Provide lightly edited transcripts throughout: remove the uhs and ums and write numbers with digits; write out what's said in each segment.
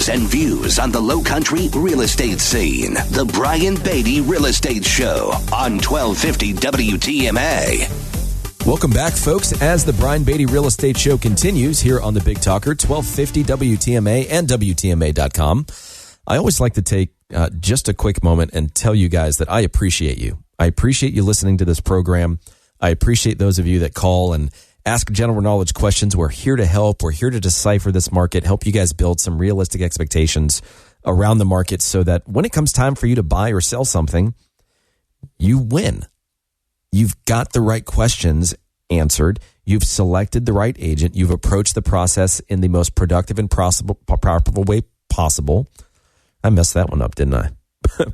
and views on the Lowcountry real estate scene. The Brian Beatty Real Estate Show on 1250 WTMA. Welcome back, folks, as the Brian Beatty Real Estate Show continues here on the Big Talker, 1250 WTMA and WTMA.com. I always like to take just a quick moment and tell you guys that I appreciate you. I appreciate you listening to this program. I appreciate those of you that call and ask general knowledge questions. We're here to help. We're here to decipher this market, help you guys build some realistic expectations around the market so that when it comes time for you to buy or sell something, you win. You've got the right questions answered. You've selected the right agent. You've approached the process in the most productive and profitable way possible. I messed that one up, didn't I?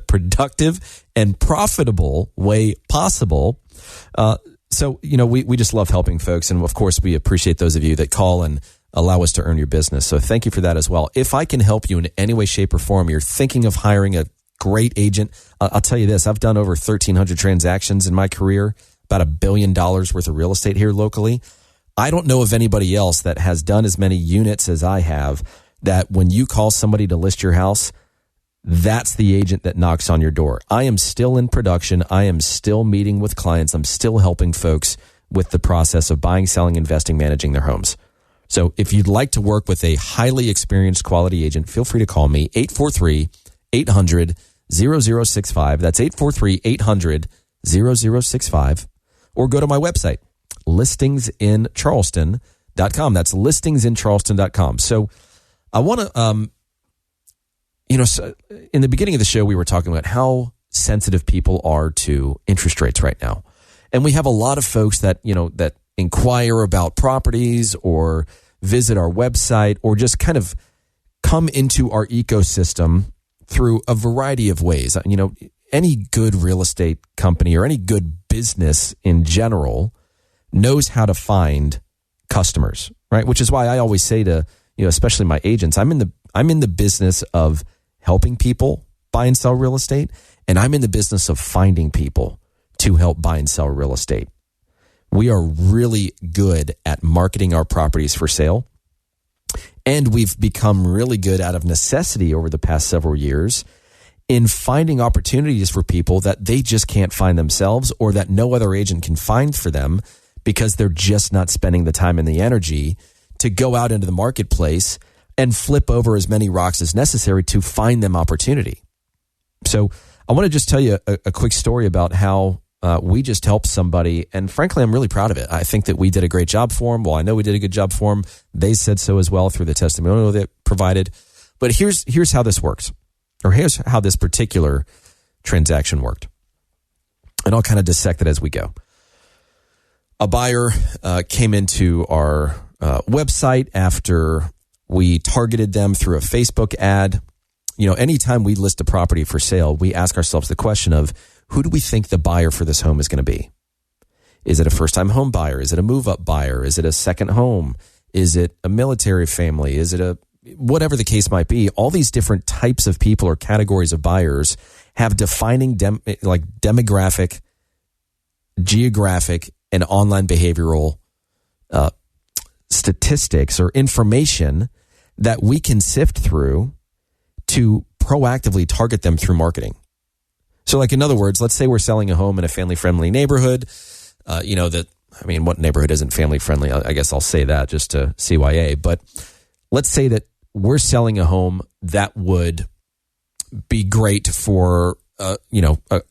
Productive and profitable way possible. So, we just love helping folks. And of course, we appreciate those of you that call and allow us to earn your business. So thank you for that as well. If I can help you in any way, shape, or form, you're thinking of hiring a great agent. I'll tell you this, I've done over 1,300 transactions in my career, about $1 billion worth of real estate here locally. I don't know of anybody else that has done as many units as I have, that when you call somebody to list your house, that's the agent that knocks on your door. I am still in production. I am still meeting with clients. I'm still helping folks with the process of buying, selling, investing, managing their homes. So if you'd like to work with a highly experienced quality agent, feel free to call me, 843-800-0065. That's 843-800-0065. Or go to my website, listingsincharleston.com. That's listingsincharleston.com. So I want to... so in the beginning of the show, we were talking about how sensitive people are to interest rates right now. And we have a lot of folks that, that inquire about properties or visit our website or just kind of come into our ecosystem through a variety of ways. Any good real estate company or any good business in general knows how to find customers, right? Which is why I always say to, especially my agents, I'm in the business of helping people buy and sell real estate, and I'm in the business of finding people to help buy and sell real estate. We are really good at marketing our properties for sale, and we've become really good out of necessity over the past several years in finding opportunities for people that they just can't find themselves or that no other agent can find for them because they're just not spending the time and the energy to go out into the marketplace and flip over as many rocks as necessary to find them opportunity. So I want to just tell you a quick story about how we just helped somebody. And frankly, I'm really proud of it. I think that we did a great job for them. Well, I know we did a good job for them. They said so as well through the testimonial they provided. But here's how this works, or here's how this particular transaction worked. And I'll kind of dissect it as we go. A buyer came into our website after we targeted them through a Facebook ad. Anytime we list a property for sale, we ask ourselves the question of, who do we think the buyer for this home is going to be? Is it a first-time home buyer? Is it a move-up buyer? Is it a second home? Is it a military family? Is it whatever the case might be? All these different types of people or categories of buyers have defining demographic, geographic, and online behavioral statistics or information that we can sift through to proactively target them through marketing. So in other words, let's say we're selling a home in a family-friendly neighborhood, what neighborhood isn't family-friendly? I guess I'll say that just to CYA, but let's say that we're selling a home that would be great for, a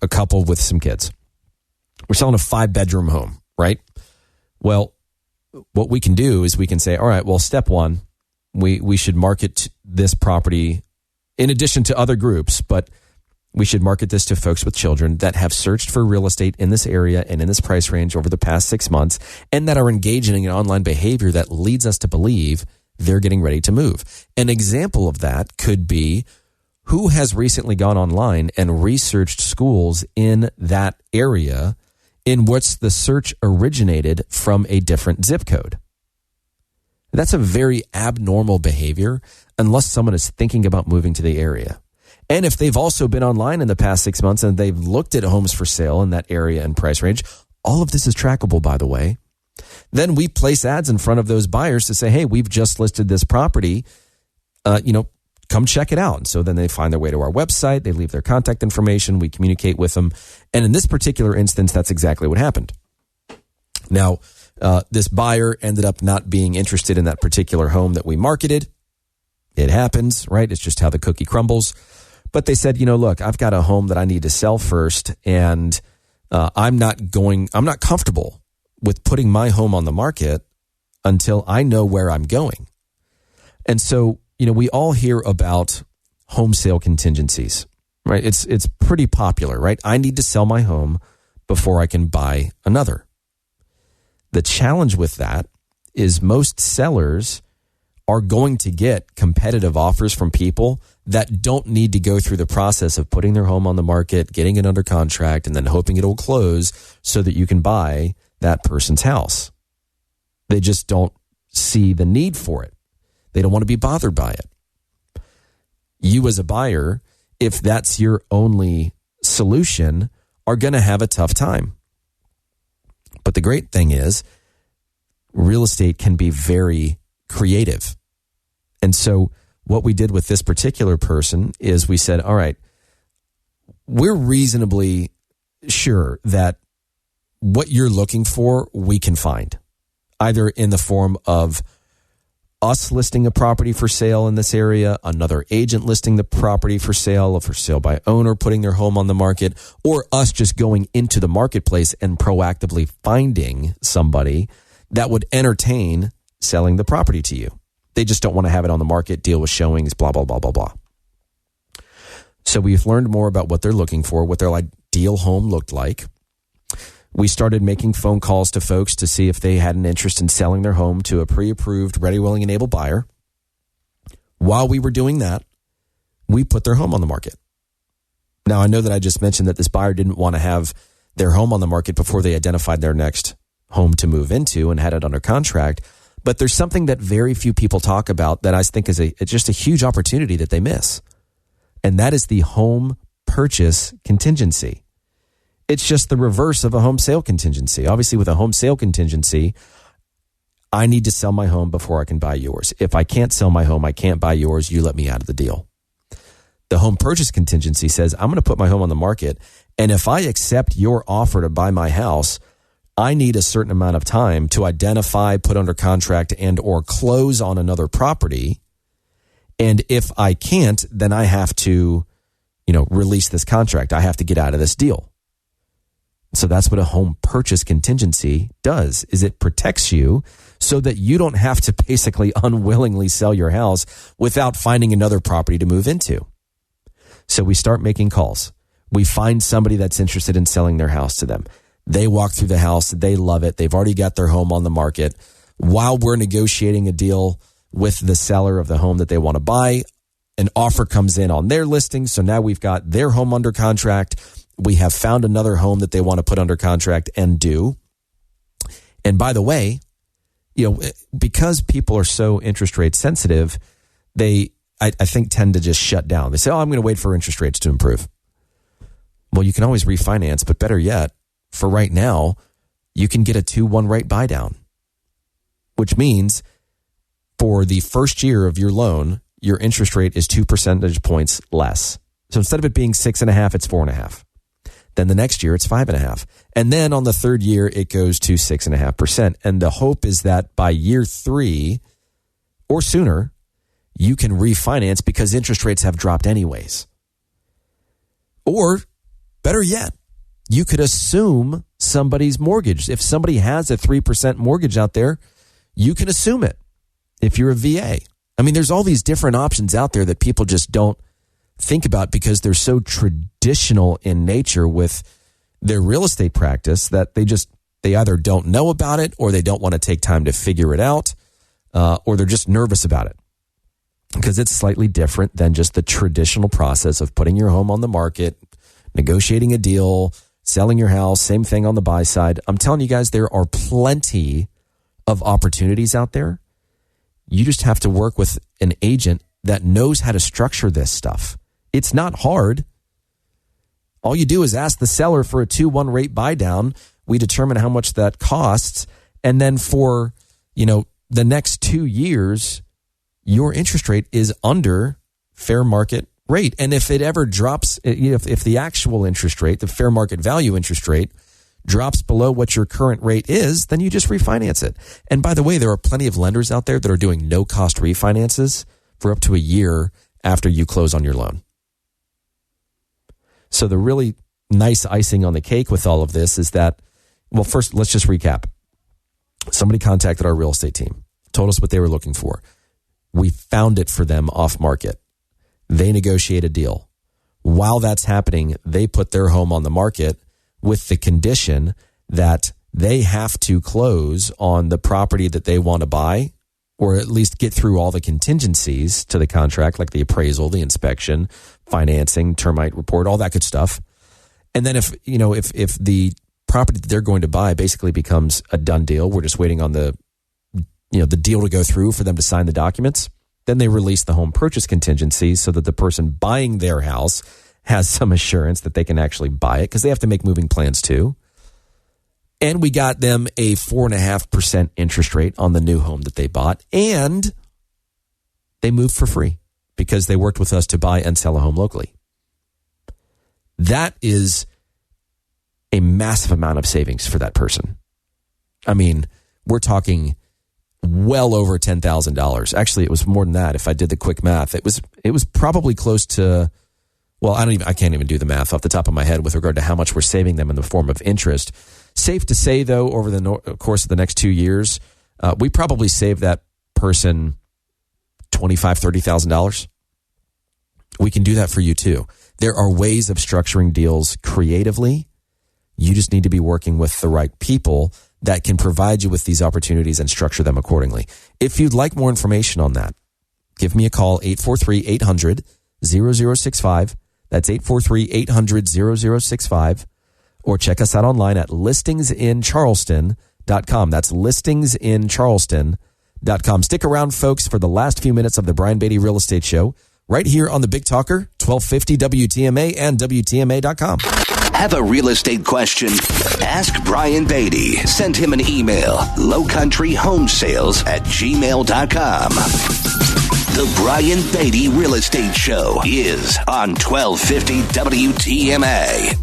couple with some kids. We're selling a 5-bedroom home, right? Well, what we can do is we can say, all right, well, step one, we should market this property in addition to other groups, but we should market this to folks with children that have searched for real estate in this area and in this price range over the past 6 months and that are engaging in online behavior that leads us to believe they're getting ready to move. An example of that could be who has recently gone online and researched schools in that area in which the search originated from a different zip code. That's a very abnormal behavior unless someone is thinking about moving to the area. And if they've also been online in the past 6 months and they've looked at homes for sale in that area and price range, all of this is trackable, by the way. Then we place ads in front of those buyers to say, hey, we've just listed this property, come check it out. And so then they find their way to our website. They leave their contact information. We communicate with them. And in this particular instance, that's exactly what happened. Now, this buyer ended up not being interested in that particular home that we marketed. It happens, right? It's just how the cookie crumbles. But they said, look, I've got a home that I need to sell first, and I'm not comfortable with putting my home on the market until I know where I'm going. And so, we all hear about home sale contingencies, right? It's pretty popular, right? I need to sell my home before I can buy another. The challenge with that is most sellers are going to get competitive offers from people that don't need to go through the process of putting their home on the market, getting it under contract, and then hoping it'll close so that you can buy that person's house. They just don't see the need for it. They don't want to be bothered by it. You as a buyer, if that's your only solution, are going to have a tough time. But the great thing is, real estate can be very creative. And so what we did with this particular person is we said, all right, we're reasonably sure that what you're looking for, we can find, either in the form of us listing a property for sale in this area, another agent listing the property for sale by owner putting their home on the market, or us just going into the marketplace and proactively finding somebody that would entertain selling the property to you. They just don't want to have it on the market, deal with showings, blah, blah, blah, blah, blah. So we've learned more about what they're looking for, what their ideal home looked like. We started making phone calls to folks to see if they had an interest in selling their home to a pre-approved, ready, willing, and able buyer. While we were doing that, we put their home on the market. Now, I know that I just mentioned that this buyer didn't want to have their home on the market before they identified their next home to move into and had it under contract. But there's something that very few people talk about that I think is just a huge opportunity that they miss. And that is the home purchase contingency. It's just the reverse of a home sale contingency. Obviously, with a home sale contingency, I need to sell my home before I can buy yours. If I can't sell my home, I can't buy yours, you let me out of the deal. The home purchase contingency says, I'm going to put my home on the market, and if I accept your offer to buy my house, I need a certain amount of time to identify, put under contract, and or close on another property. And if I can't, then I have to, release this contract. I have to get out of this deal. So that's what a home purchase contingency does, is it protects you so that you don't have to basically unwillingly sell your house without finding another property to move into. So we start making calls. We find somebody that's interested in selling their house to them. They walk through the house. They love it. They've already got their home on the market. While we're negotiating a deal with the seller of the home that they want to buy, an offer comes in on their listing. So now we've got their home under contract. We have found another home that they want to put under contract and do. And by the way, because people are so interest rate sensitive, I think tend to just shut down. They say, I'm going to wait for interest rates to improve. Well, you can always refinance, but better yet, for right now, you can get a 2-1 rate buy down, which means for the first year of your loan, your interest rate is 2 percentage points less. So instead of it being 6.5, it's 4.5. Then the next year, it's 5.5. And then on the third year, it goes to 6.5%. And the hope is that by year 3 or sooner, you can refinance because interest rates have dropped anyways. Or better yet, you could assume somebody's mortgage. If somebody has a 3% mortgage out there, you can assume it if you're a VA. I mean, there's all these different options out there that people just don't think about because they're so traditional in nature with their real estate practice that they either don't know about it or they don't want to take time to figure it out, or they're just nervous about it because it's slightly different than just the traditional process of putting your home on the market, negotiating a deal, selling your house, same thing on the buy side. I'm telling you guys, there are plenty of opportunities out there. You just have to work with an agent that knows how to structure this stuff. It's not hard. All you do is ask the seller for a 2-1 rate buy down. We determine how much that costs. And then for, the next 2 years, your interest rate is under fair market rate. And if it ever drops, if the actual interest rate, the fair market value interest rate, drops below what your current rate is, then you just refinance it. And by the way, there are plenty of lenders out there that are doing no-cost refinances for up to a year after you close on your loan. So the really nice icing on the cake with all of this is that, well, first, let's just recap. Somebody contacted our real estate team, told us what they were looking for. We found it for them off market. They negotiate a deal. While that's happening, they put their home on the market with the condition that they have to close on the property that they want to buy, or at least get through all the contingencies to the contract, like the appraisal, the inspection, financing, termite report, all that good stuff. And then if the property that they're going to buy basically becomes a done deal, we're just waiting on the deal to go through for them to sign the documents, then they release the home purchase contingency so that the person buying their house has some assurance that they can actually buy it, because they have to make moving plans too. And we got them a 4.5% interest rate on the new home that they bought, and they moved for free because they worked with us to buy and sell a home locally. That is a massive amount of savings for that person. I mean, we're talking well over $10,000. Actually, it was more than that. If I did the quick math, it was probably close to, well, I can't even do the math off the top of my head with regard to how much we're saving them in the form of interest. Safe to say, though, over the course of the next 2 years, we probably saved that person $25,000, $30,000. We can do that for you too. There are ways of structuring deals creatively. You just need to be working with the right people that can provide you with these opportunities and structure them accordingly. If you'd like more information on that, give me a call, 843-800-0065. That's 843-800-0065. Or check us out online at listingsincharleston.com. That's listingsincharleston.com. Stick around, folks, for the last few minutes of the Brian Beatty Real Estate Show, right here on the Big Talker, 1250 WTMA and WTMA.com. Have a real estate question? Ask Brian Beatty. Send him an email, lowcountryhomesales@gmail.com. The Brian Beatty Real Estate Show is on 1250 WTMA.